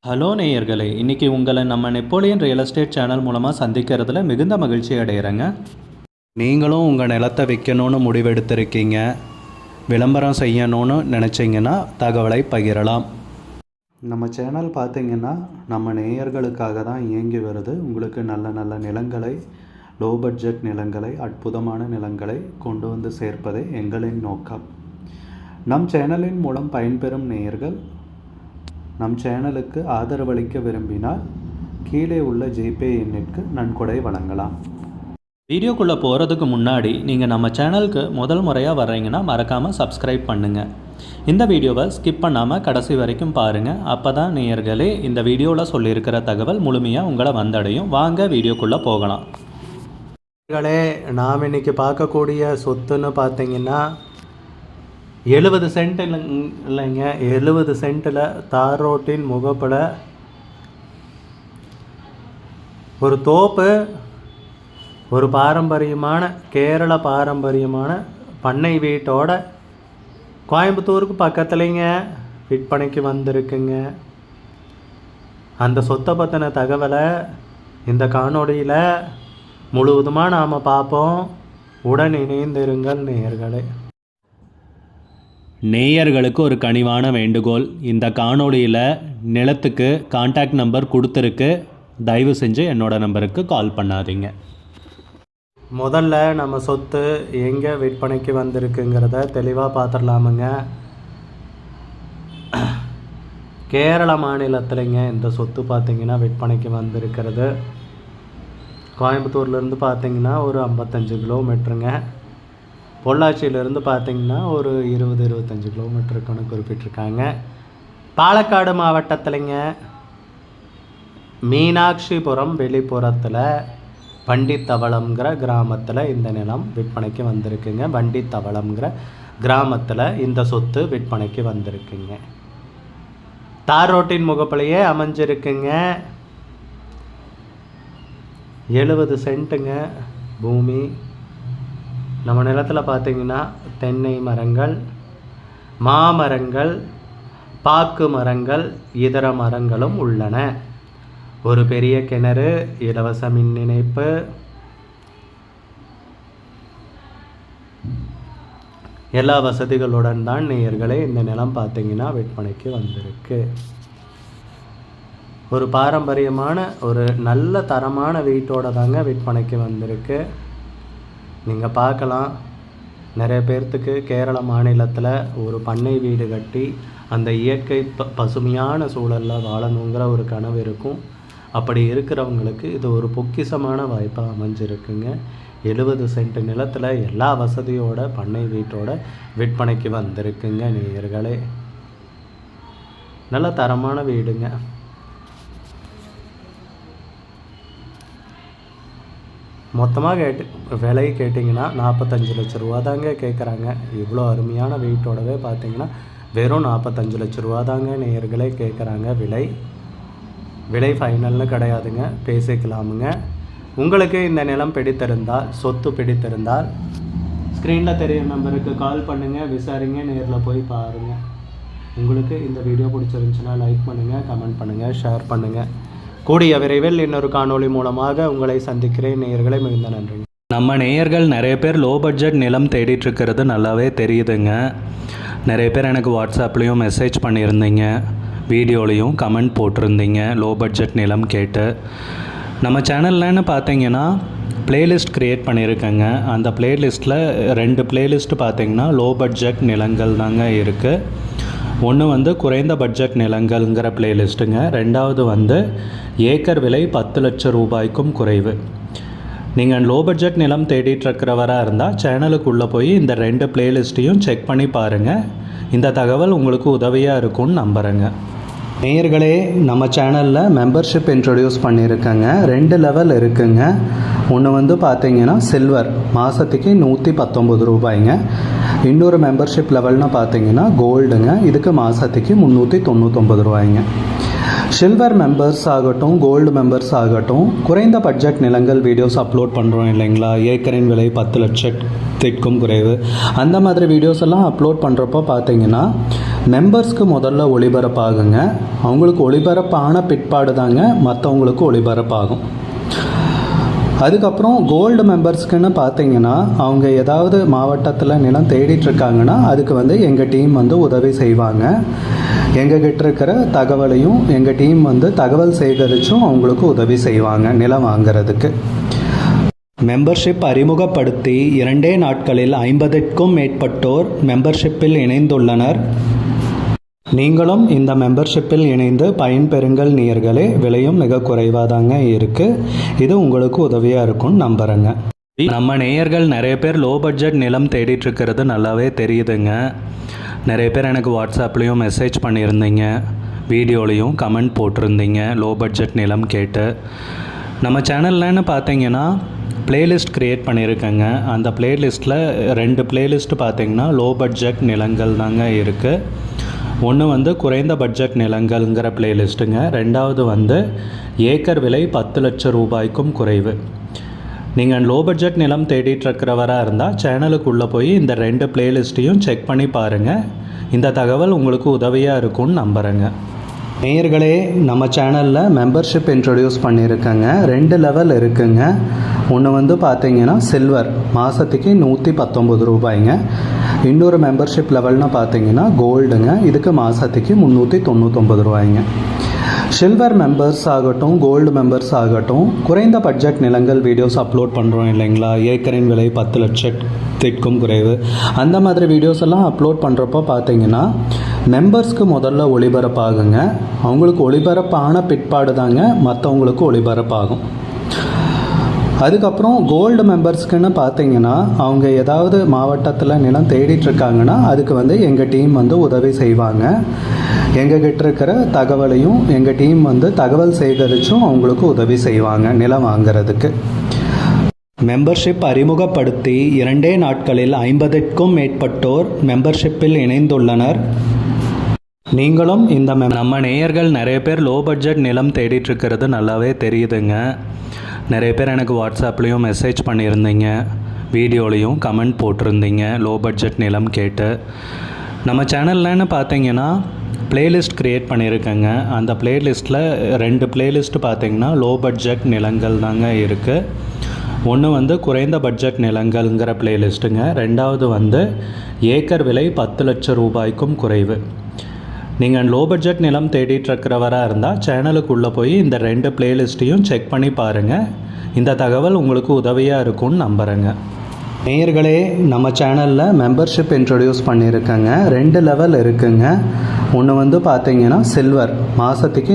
Hello நேயர்களே, இன்றைக்கி உங்களை நம்ம நெப்போலியன் ரியல் எஸ்டேட் சேனல் மூலமாக சந்திக்கிறதுல மிகுந்த மகிழ்ச்சி அடைகிறேங்க. நீங்களும் உங்கள் நிலத்தை விற்கணும்னு முடிவெடுத்திருக்கீங்க, விளம்பரம் செய்யணும்னு நினச்சிங்கன்னா தகவலை பகிரலாம். நம்ம சேனல் பார்த்திங்கன்னா நம்ம நேயர்களுக்காக தான் இயங்கி வருது. உங்களுக்கு நல்ல நல்ல நிலங்களை, லோ பட்ஜெட் நிலங்களை, அற்புதமான நிலங்களை கொண்டு வந்து சேர்ப்பதே எங்களின் நோக்கம். நம் சேனலின் மூலம் பயன்பெறும் நேயர்கள் நம் சேனலுக்கு ஆதரவளிக்க விரும்பினால் கீழே உள்ள ஜிபே எண்ணிற்கு நன்கொடை வழங்கலாம். வீடியோக்குள்ளே போகிறதுக்கு முன்னாடி நீங்கள் நம்ம சேனலுக்கு முதல் முறையாக வர்றீங்கன்னா மறக்காமல் சப்ஸ்கிரைப் பண்ணுங்கள். இந்த வீடியோவை ஸ்கிப் பண்ணாமல் கடைசி வரைக்கும் பாருங்கள். அப்போ தான் நேயர்களே இந்த வீடியோவில் சொல்லியிருக்கிற தகவல் முழுமையாக உங்களை வந்தடையும். வாங்க வீடியோக்குள்ளே போகலாம். நாம் இன்றைக்கி பார்க்கக்கூடிய சொத்துன்னு பார்த்தீங்கன்னா 70 சென்ட் இல்லைங்க, 70 சென்ட்டில் தார் ரோட்டின் முகப்பில் ஒரு தோப்பு, ஒரு பாரம்பரியமான கேரள பாரம்பரியமான பண்ணை வீட்டோட கோயம்புத்தூருக்கு பக்கத்துலேங்க விற்பனைக்கு வந்திருக்குங்க. அந்த சொத்தை பற்றின தகவலை இந்த காணொளியில் முழுவதுமாக நாம் பார்ப்போம். உடன் இணைந்திருங்கள் நேயர்களே. நேயர்களுக்கு ஒரு கனிவான வேண்டுகோள், இந்த காணொளியில் நிலத்துக்கு கான்டாக்ட் நம்பர் கொடுத்துருக்கு, தயவு செஞ்சு என்னோடய நம்பருக்கு கால் பண்ணாதீங்க. முதல்ல நம்ம சொத்து எங்கே விற்பனைக்கு வந்திருக்குங்கிறத தெளிவாக பார்த்துடலாமுங்க. கேரள மாநிலத்துலேங்க இந்த சொத்து பார்த்திங்கன்னா விற்பனைக்கு வந்திருக்கிறது. கோயம்புத்தூர்லேருந்து பார்த்திங்கன்னா ஒரு 55 கிலோமீட்டருங்க. பொள்ளாச்சியிலேருந்து பார்த்திங்கன்னா ஒரு 20-25 கிலோமீட்டருக்குன்னு குறிப்பிட்டிருக்காங்க. பாலக்காடு மாவட்டத்துலேங்க மீனாட்சிபுரம் வெளிப்புறத்தில் வண்டித்தவளம்ங்கிற கிராமத்தில் இந்த நிலம் விற்பனைக்கு வந்திருக்குங்க. வண்டித்தவளம்ங்கிற கிராமத்தில் இந்த சொத்து விற்பனைக்கு வந்திருக்குங்க. தார் ரோட்டின் முகப்பிலேயே அமைஞ்சிருக்குங்க. 70 சென்ட்டுங்க பூமி. நம்ம நிலத்தில் பார்த்திங்கன்னா தென்னை மரங்கள், மாமரங்கள், பாக்கு மரங்கள், இதர மரங்களும் உள்ளன. ஒரு பெரிய கிணறு, இலவச மின் இணைப்பு, எல்லா வசதிகளுடன் தான் நேயர்களே இந்த நிலம் பார்த்திங்கன்னா விற்பனைக்கு வந்திருக்கு. ஒரு பாரம்பரியமான ஒரு நல்ல தரமான வீட்டோட தாங்க விற்பனைக்கு வந்திருக்கு. நீங்கள் பார்க்கலாம், நிறைய பேர்த்துக்கு கேரள மாநிலத்தில் ஒரு பண்ணை வீடு கட்டி அந்த இயற்கை பசுமையான சூழலில் வாழணுங்கிற ஒரு கனவு இருக்கும். அப்படி இருக்கிறவங்களுக்கு இது ஒரு பொக்கிஷமான வாய்ப்பாக அமைஞ்சிருக்குங்க. 70 சென்ட் நிலத்தில் எல்லா வசதியோட பண்ணை வீட்டோட விற்பனைக்கு வந்திருக்குங்க நேயர்களே. நல்ல தரமான வீடுங்க. மொத்தமாக விலை கேட்டிங்கன்னா 45 லட்ச ரூபா தாங்க கேட்குறாங்க. இவ்வளோ அருமையான வீட்டோடவே பார்த்திங்கன்னா வெறும் 45 லட்ச ரூபா தாங்க நேயர்களே கேட்குறாங்க. விலை ஃபைனல்னு கிடையாதுங்க, பேசிக்கலாமுங்க. உங்களுக்கு இந்த நிலம் பிடித்திருந்தால், சொத்து பிடித்திருந்தால் ஸ்க்ரீனில் தெரியும் நம்பருக்கு கால் பண்ணுங்கள், விசாரிங்க, நேரில் போய் பாருங்கள். உங்களுக்கு இந்த வீடியோ பிடிச்சிருந்துச்சுன்னா லைக் பண்ணுங்கள், கமெண்ட் பண்ணுங்கள், ஷேர் பண்ணுங்கள். கூடிய விரைவில் இன்னொரு காணொளி மூலமாக உங்களை சந்திக்கிறேன் நேயர்களை. மிகுந்த நன்றி. நம்ம நேயர்கள் நிறைய பேர் லோ பட்ஜெட் நிலம் தேடிட்டுருக்கிறது நல்லாவே தெரியுதுங்க. நிறைய பேர் எனக்கு வாட்ஸ்அப்லேயும் மெசேஜ் பண்ணியிருந்தீங்க, வீடியோலையும் கமெண்ட் போட்டிருந்தீங்க லோ பட்ஜெட் நிலம் கேட்டு. நம்ம சேனல்லன்னு பார்த்தீங்கன்னா ப்ளேலிஸ்ட் க்ரியேட் பண்ணியிருக்கேங்க. அந்த ப்ளேலிஸ்ட்டில் 2 ப்ளேலிஸ்ட்டு பார்த்தீங்கன்னா லோ பட்ஜெட் நிலங்கள் தாங்க இருக்குது. ஒன்று வந்து குறைந்த பட்ஜெட் நிலங்கள்ங்கிற பிளேலிஸ்ட்டுங்க. ரெண்டாவது வந்து ஏக்கர் விலை 10 லட்சம் ரூபாய்க்கும் குறைவு. நீங்கள் லோ பட்ஜெட் நிலம் தேடிட்டுருக்கிறவராக இருந்தால் சேனலுக்குள்ளே போய் இந்த 2 பிளேலிஸ்ட்டையும் செக் பண்ணி பாருங்கள். இந்த தகவல் உங்களுக்கு உதவியாக இருக்கும்னு நம்புகிறேங்க. நேயர்களே, நம்ம சேனலில் மெம்பர்ஷிப் இன்ட்ரடியூஸ் பண்ணியிருக்கேங்க. 2 லெவல் இருக்குங்க. ஒன்று வந்து பார்த்திங்கன்னா சில்வர், மாதத்துக்கு 119 ரூபாய்ங்க. இன்னொரு மெம்பர்ஷிப் லெவல்னு பார்த்தீங்கன்னா கோல்டுங்க. இதுக்கு மாதத்துக்கு 399 ரூபாய்ங்க. சில்வர் மெம்பர்ஸ் ஆகட்டும், கோல்டு மெம்பர்ஸ் ஆகட்டும், குறைந்த பட்ஜெட் நிலங்கள் வீடியோஸ் அப்லோட் பண்ணுறோம் இல்லைங்களா, ஏக்கரின் விலை 10 லட்சத்திற்கும் குறைவு, அந்த மாதிரி வீடியோஸ் எல்லாம் அப்லோட் பண்ணுறப்போ பார்த்தீங்கன்னா மெம்பர்ஸ்க்கு முதல்ல ஒளிபரப்பாகுங்க. அவங்களுக்கு ஒளிபரப்பான பிற்பாடு தாங்க மற்றவங்களுக்கு ஒளிபரப்பாகும். அதுக்கப்புறம் கோல்டு மெம்பர்ஸ்க்குன்னு பார்த்தீங்கன்னா அவங்க ஏதாவது மாவட்டத்தில் நிலம் தேடிட்டுருக்காங்கன்னா அதுக்கு எங்கள் டீம் உதவி செய்வாங்க. எங்ககிட்ட இருக்கிற தகவலையும் எங்கள் டீம் தகவல் சேகரித்தும் அவங்களுக்கு உதவி செய்வாங்க நிலம் வாங்கிறதுக்கு. மெம்பர்ஷிப் அறிமுகப்படுத்தி 2 நாட்களில் 50க்கும் மேற்பட்டோர் மெம்பர்ஷிப்பில் இணைந்துள்ளனர். நீங்களும் இந்த மெம்பர்ஷிப்பில் இணைந்து பயன்பெறுங்கள் நேயர்களே. விலையும் மிக குறைவாக தாங்க இருக்குது. இது உங்களுக்கு உதவியாக இருக்கும்னு நம்புகிறேங்க. நம்ம நேயர்கள் நிறைய பேர் லோ பட்ஜெட் நிலம் தேடிட்டுருக்கிறது நல்லாவே தெரியுதுங்க. நிறைய பேர் எனக்கு வாட்ஸ்அப்லேயும் மெசேஜ் பண்ணியிருந்தீங்க, வீடியோலையும் கமெண்ட் போட்டிருந்தீங்க லோ பட்ஜெட் நிலம் கேட்டு. நம்ம சேனல்லன்னு பார்த்தீங்கன்னா பிளேலிஸ்ட் க்ரியேட் பண்ணியிருக்கேங்க. அந்த பிளேலிஸ்ட்டில் 2 பிளேலிஸ்ட்டு பார்த்தீங்கன்னா லோ பட்ஜெட் நிலங்கள் தாங்க இருக்குது. ஒன்று குறைந்த பட்ஜெட் நிலங்கள்ங்கிற பிளேலிஸ்ட்டுங்க. ரெண்டாவது ஏக்கர் விலை 10 லட்சம் ரூபாய்க்கும் குறைவு. நீங்கள் லோ பட்ஜெட் நிலம் தேடிட்டுருக்கிறவராக இருந்தால் சேனலுக்குள்ளே போய் இந்த 2 பிளேலிஸ்ட்டையும் செக் பண்ணி பாருங்கள். இந்த தகவல் உங்களுக்கு உதவியாக இருக்கும்னு நம்புகிறேங்க. நேயர்களே, நம்ம சேனலில் மெம்பர்ஷிப் இன்ட்ரடியூஸ் பண்ணியிருக்கேங்க. 2 லெவல் இருக்குங்க. ஒன்று பார்த்தீங்கன்னா சில்வர், மாதத்துக்கு 119 ரூபாய்ங்க. இன்னொரு மெம்பர்ஷிப் லெவல்னு பார்த்தீங்கன்னா கோல்டுங்க. இதுக்கு மாதத்துக்கு 399 ரூபாய்ங்க. சில்வர் மெம்பர்ஸ் ஆகட்டும், கோல்டு மெம்பர்ஸ் ஆகட்டும், குறைந்த பட்ஜெட் நிலங்கள் வீடியோஸ் அப்லோட் பண்ணுறோம் இல்லைங்களா, ஏக்கரின் விலை 10 லட்சத்திற்கும் குறைவு, அந்த மாதிரி வீடியோஸ் எல்லாம் அப்லோட் பண்ணுறப்போ பார்த்தீங்கன்னா மெம்பர்ஸ்க்கு முதல்ல ஒளிபரப்பாகுங்க. அவங்களுக்கு ஒளிபரப்பான பிற்பாடு தாங்க மற்றவங்களுக்கு ஒளிபரப்பாகும். அதுக்கப்புறம் கோல்டு மெம்பர்ஸ்க்குன்னு பார்த்தீங்கன்னா அவங்க ஏதாவது மாவட்டத்தில் நிலம் தேடிட்டுருக்காங்கன்னா அதுக்கு எங்கள் டீம் உதவி செய்வாங்க. எங்ககிட்ட இருக்கிற தகவலையும் எங்கள் டீம் தகவல் சேகரித்தும் அவங்களுக்கு உதவி செய்வாங்க நிலம் வாங்கிறதுக்கு. மெம்பர்ஷிப் அறிமுகப்படுத்தி 2 நாட்களில் 50க்கும் மேற்பட்டோர் மெம்பர்ஷிப்பில் இணைந்துள்ளனர். நீங்களும் இந்த நம்ம நேயர்கள் நிறைய பேர் லோ பட்ஜெட் நிலம் தேடிட்டுருக்கிறது நல்லாவே தெரியுதுங்க. நிறைய பேர் எனக்கு வாட்ஸ்அப்லேயும் மெசேஜ் பண்ணியிருந்தீங்க, வீடியோலையும் கமெண்ட் போட்டிருந்தீங்க லோ பட்ஜெட் நிலம் கேட்டு. நம்ம சேனல்லன்னு பார்த்தீங்கன்னா பிளேலிஸ்ட் க்ரியேட் பண்ணியிருக்கேங்க. அந்த பிளேலிஸ்ட்டில் 2 பிளேலிஸ்ட்டு பார்த்தீங்கன்னா லோ பட்ஜெட் நிலங்கள் தாங்க இருக்குது. ஒன்று குறைந்த பட்ஜெட் நிலங்கள்ங்கிற பிளேலிஸ்ட்டுங்க. ரெண்டாவது ஏக்கர் விலை 10 லட்சம் ரூபாய்க்கும் குறைவு. நீங்கள் லோ பட்ஜெட் நிலம் தேடிட்டுருக்கிறவராக இருந்தால் சேனலுக்குள்ளே போய் இந்த 2 பிளேலிஸ்ட்டையும் செக் பண்ணி பாருங்கள். இந்த தகவல் உங்களுக்கு உதவியாக இருக்கும்னு நம்புகிறேங்க. நேயர்களே, நம்ம சேனலில் மெம்பர்ஷிப் இன்ட்ரடியூஸ் பண்ணியிருக்கேங்க. 2 லெவல் இருக்குங்க. ஒன்று பார்த்தீங்கன்னா சில்வர், மாதத்துக்கு